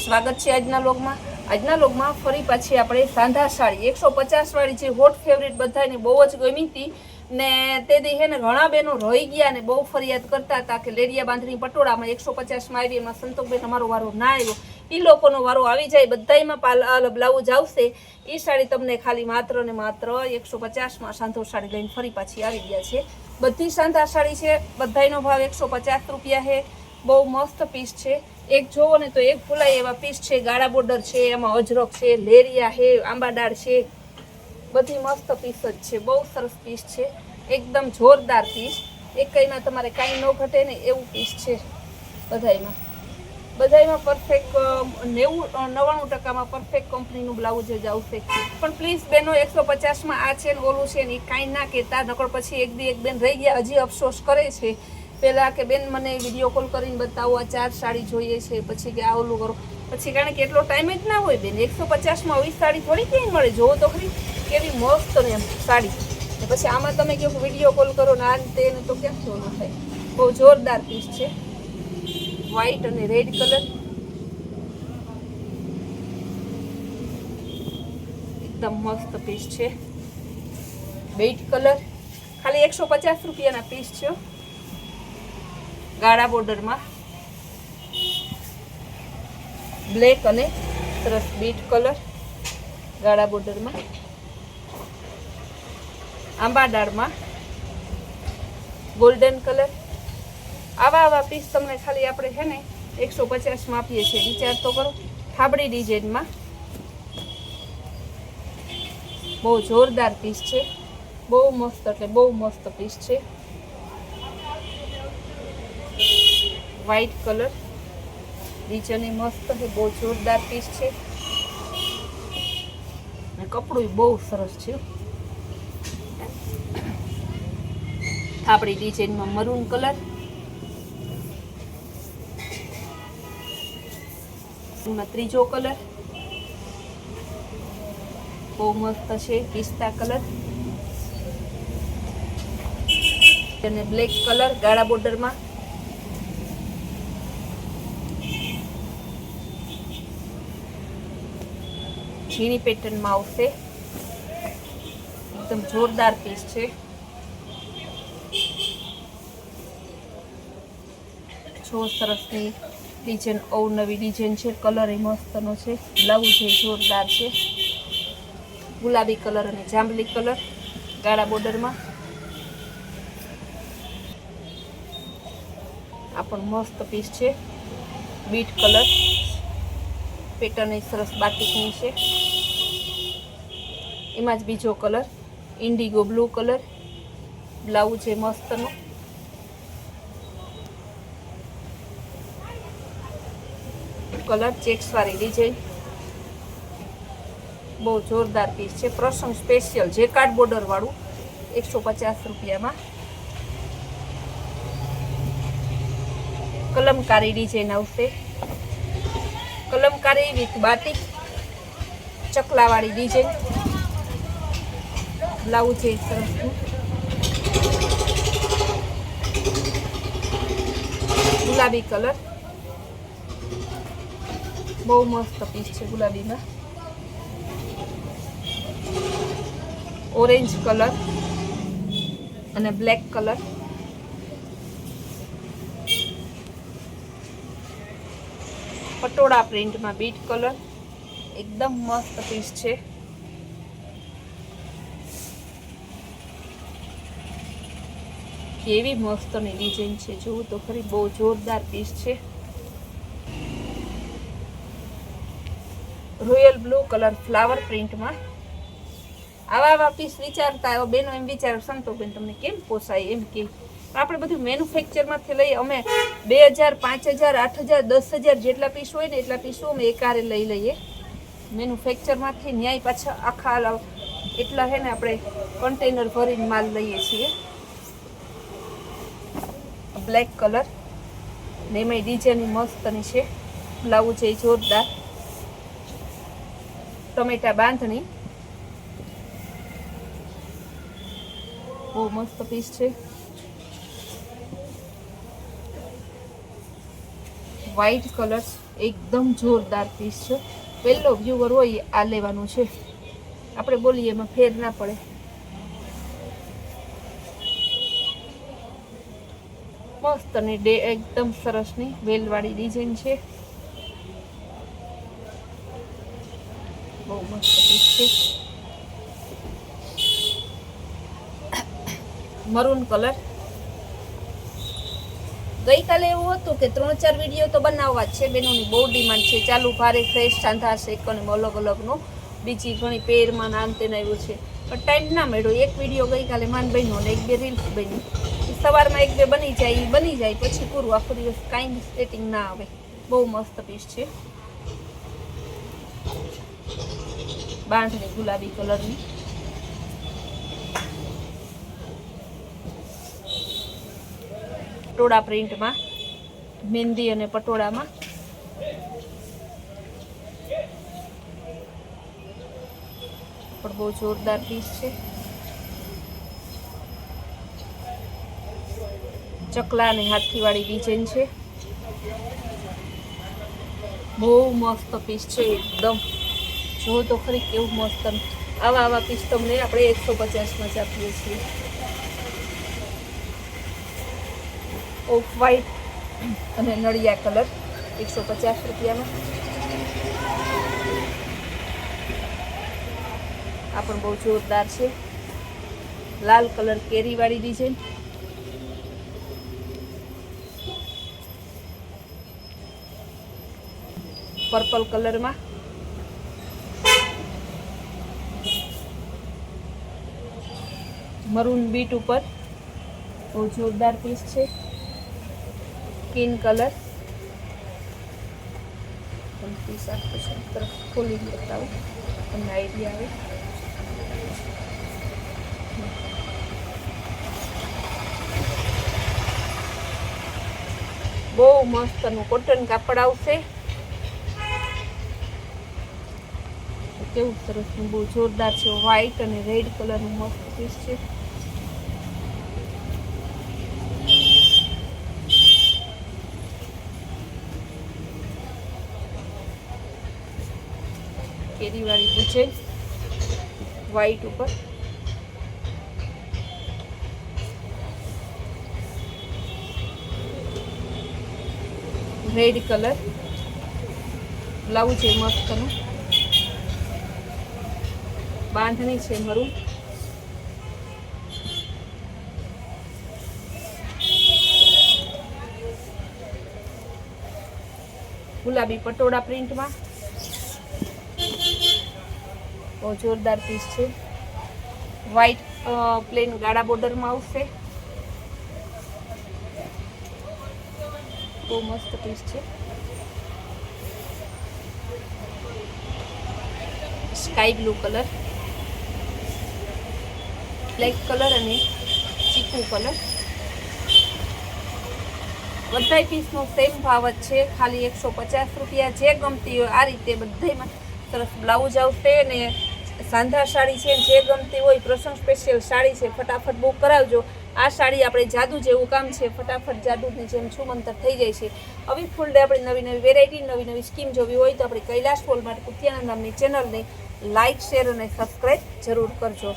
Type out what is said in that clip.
સ્વાગત છે આજના લોગમાં ફરી પાછી આપણે સાંધા સાડી 150 વાળી જે હોટ ફેવરિટ બધાને બહુ જ ગમી હતી ને તે દી હે ને ઘણા બહેનો રહી ગયા ને બહુ ફરિયાદ કરતા હતા કે લેડિયા બાંધણી પટોળામાં 150 માં આવી, એમાં સંતોષભાઈ અમારો વારો ના આવ્યો, એ લોકોનો વારો આવી જાય, બધાયમાં બ્લાઉઝ આવશે. એ સાડી તમને ખાલી માત્ર ને માત્ર 150 માં સાંધો સાડી લઈને ફરી પાછી આવી ગયા છે. બધી સાંધા સાડી છે, બધાયનો ભાવ 150 રૂપિયા છે. બહુ મસ્ત પીસ છે, એક જોવો ને તો એક ફૂલાય એવા પીસ છે. ગાળા બોર્ડર છે, એમાં અજરક છે, લેરિયા છે, આંબાડાળ છે, બધી મસ્ત પીસ જ છે. બહુ સરસ પીસ છે, એકદમ જોરદાર પીસ. એક કઈમાં તમારે કાંઈ ન ઘટે ને એવું પીસ છે. બધાયમાં પરફેક્ટ 90-99% પરફેક્ટ કંપનીનું બ્લાઉઝ જ આવશે. પણ પ્લીઝ બેનો 150માં આ છે ને ઓલું છે ને એ કાંઈ ના કહેતા, નકર પછી એક બેન રહી ગયા હજી અફસોસ કરે છે પહેલાં કે બેન મને વિડીયો કોલ કરીને બતાવો, આ 4 સાડી જોઈએ છે, પછી કે આ ઓલું કરો, પછી કારણ કે એટલો ટાઈમ જ ના હોય બેન. 150માં આવી સાડી થોડી ક્યાંય મળે, જોવો તો ખરી કેવી મસ્ત ને એમ સાડી. પછી આમાં તમે કહો વિડીયો કોલ કરો ને આ તે ને તો કેમ ઓલું થાય. બહુ જોરદાર પીસ છે, વ્હાઈટ અને રેડ કલર, એકદમ મસ્ત પીસ છે. બેટ કલર, ખાલી 150 રૂપિયાના પીસ છે. ગાળા બોર્ડરમાં બ્લેક અને સરસ બીટ કલર, ગાળા બોર્ડરમાં આંબાડાળમાં ગોલ્ડન કલર. આવા પીસ તમને ખાલી આપણે છે ને 150માં આપીએ છીએ, વિચાર તો કરો. થાબડી ડિઝાઇનમાં બહુ જોરદાર પીસ છે, બહુ મસ્ત, એટલે બહુ મસ્ત પીસ છે. વ્હાઈટ કલર ડિઝાઇન મસ્ત છે, બહુ જોરદાર પીસ છે. કપડું બહુ સરસ છે. થાબડી ડિઝાઇનમાં મરૂન કલર, એમાં ત્રીજો કલર બહુ મસ્ત છે, પિસ્તા કલર અને બ્લેક કલર ગાળા બોર્ડરમાં. ઝીણી પેટર્નમાં આવશે, એકદમ જોરદાર પીસ છે. જો સરસની ડિઝાઇન, અવનવી ડિઝાઇન છે, કલર એ મસ્તનો છે, બ્લાઉઝ એ જોરદાર છે. ગુલાબી કલર અને જાંબલી કલર ગાળા બોર્ડરમાં. આ પણ મસ્ત પીસ છે. બીટ કલર, પેટર્ન એ સરસ બાટિકની છે. એમાં જ બીજો colour Indigo blue colour, blouse છે મસ્તનો. કલર ચેક્સવાળી ડિઝાઇન, બહુ જોરદાર પીસ છે. પ્રસંગ સ્પેશિયલ જે કાર્ડ બોર્ડર વાળું 150 રૂપિયામાં. કલમકારી ડિઝાઇન આવશે, કલમકારી વિથ બાટિક, ચકલાવાળી ડિઝાઇન, બ્લાઉઝ છે સરસનું. ગુલાબી કલર, બહુ મસ્ત પીસ છે ગુલાબીમાં. ઓરેન્જ કલર અને બ્લેક કલર, પટોળા પ્રિન્ટમાં બીટ કલર, એકદમ મસ્ત પીસ છે. કેવી મસ્તની ડિઝાઇન છે, જોવું તો ખરી, બહુ જોરદાર પીસ છે. રોયલ બ્લુ કલર ફ્લાવર પ્રિન્ટમાં. આવા પીસ વિચારતા બેનો એમ વિચાર સંતોબેન તમને કેમ પોસાય એમ કે આપણે બધું મેન્યુફેક્ચરમાંથી લઈએ. અમે 2000, 5000, 8000, 10000 જેટલા પીસ હોય ને એટલા પીસો અમે એકારે લઈ લઈએ મેન્યુફેક્ચરમાંથી. ન્યાય પાછા આખા એટલા છે ને આપણે કન્ટેનર ભરીને માલ લઈએ છીએ. બ્લેક કલર ને એમાં ડિઝાઇન મસ્તની છે, બ્લાઉઝ એ જોરદાર, ટમેટા બાંધણી, બહુ મસ્ત પીસ છે. વ્હાઈટ કલર એકદમ જોરદાર પીસ છે. પહેલો વ્યુઅર હોય આ લેવાનું છે, આપણે બોલીએ એમાં ફેર ના પડે. મસ્ત અને એકદમ સરસની વેલવાળી ડિઝાઇન છે. બહુ મસ્ત પીસ છે. Maroon colour. ગઈકાલે એવું હતું કે 3-4 વિડીયો તો બનાવવા જ છે, બેનોની બહુ ડિમાન્ડ છે. ચાલુ ભારે ફ્રેશ સાંધા શેક અને અલગ અલગનો બીજી ઘણી પેરમાં નામ તેને આવ્યું છે, પણ ટાઈમ ના મળ્યો. એક વિડીયો ગઈકાલે માન બન્યો અને 1-2 રીલ્સ બની. સવારમાં 1-2 બની જાય પછી પૂરું. આખો દિવસ કાંઈ સેટિંગ ના આવે. બહુ મસ્ત પીસ છે. બાંધણી ગુલાબી કલરની. પટોળા પ્રિન્ટમાં, મહેંદી અને પટોળામાં. પણ બહુ જોરદાર પીસ છે. ચકલા અને હાથીવાળી ડિઝાઇન છે. બહુ મસ્ત પીસ છે એકદમ. જો તો ખરી કેવું મસ્ત. આવા પીસ તમને આપણે 150માં જ આપીએ છીએ. ઓફ વ્હાઈટ અને નળિયા કલર 150 રૂપિયામાં. આ પણ બહુ જોરદાર છે. લાલ કલર કેરીવાળી ડિઝાઇન. પર્પલ કલરમાં. મરૂન બીટ ઉપર બહુ જોરદાર પીસ છે. Skin colour. પીસ આખો છે તરફ ખોલી બતાવું તમને આઈડિયા આવે. બહુ મસ્તનું કોટન કાપડ આવશે. કેવું સરસનું બહુ જોરદાર છે. વ્હાઈટ અને રેડ કલરનું મસ્ત પીસ છે. કેરીવાળી ડિઝાઇન વ્હાઈટ ઉપર. રેડ કલર બ્લાઉઝ છે મસ્તનું. બાંધણી છે મરૂન. ગુલાબી પટોળા પ્રિન્ટમાં. બહુ જોરદાર પીસ છે. વ્હાઈટ પ્લેન ગાળા બોર્ડરમાં આવશે. બહુ મસ્ત પીસ છે. Sky blue colour, black colour અને ચીકુ કલર. બધાય પીસનો સેમ ભાવ જ છે, ખાલી 150 રૂપિયા. જે ગમતી હોય આ રીતે બધાયમાં સરસ બ્લાઉઝ આવશે ને સાંધા સાડી છે. જે ગમતી હોય પ્રસંગ સ્પેશિયલ સાડી છે, ફટાફટ બુક કરાવજો. આ સાડી આપણે જાદુ જેવું કામ છે, ફટાફટ જાદુની જેમ છુમંતર થઈ જાય છે. આવી ફૂલ ડે આપણી નવી વેરાયટી, નવી સ્કીમ જોવી હોય તો આપણે કૈલાશ ફોલ માટે કુતિયાના નામની ચેનલને લાઇક, શેર અને સબસ્ક્રાઈબ જરૂર કરજો.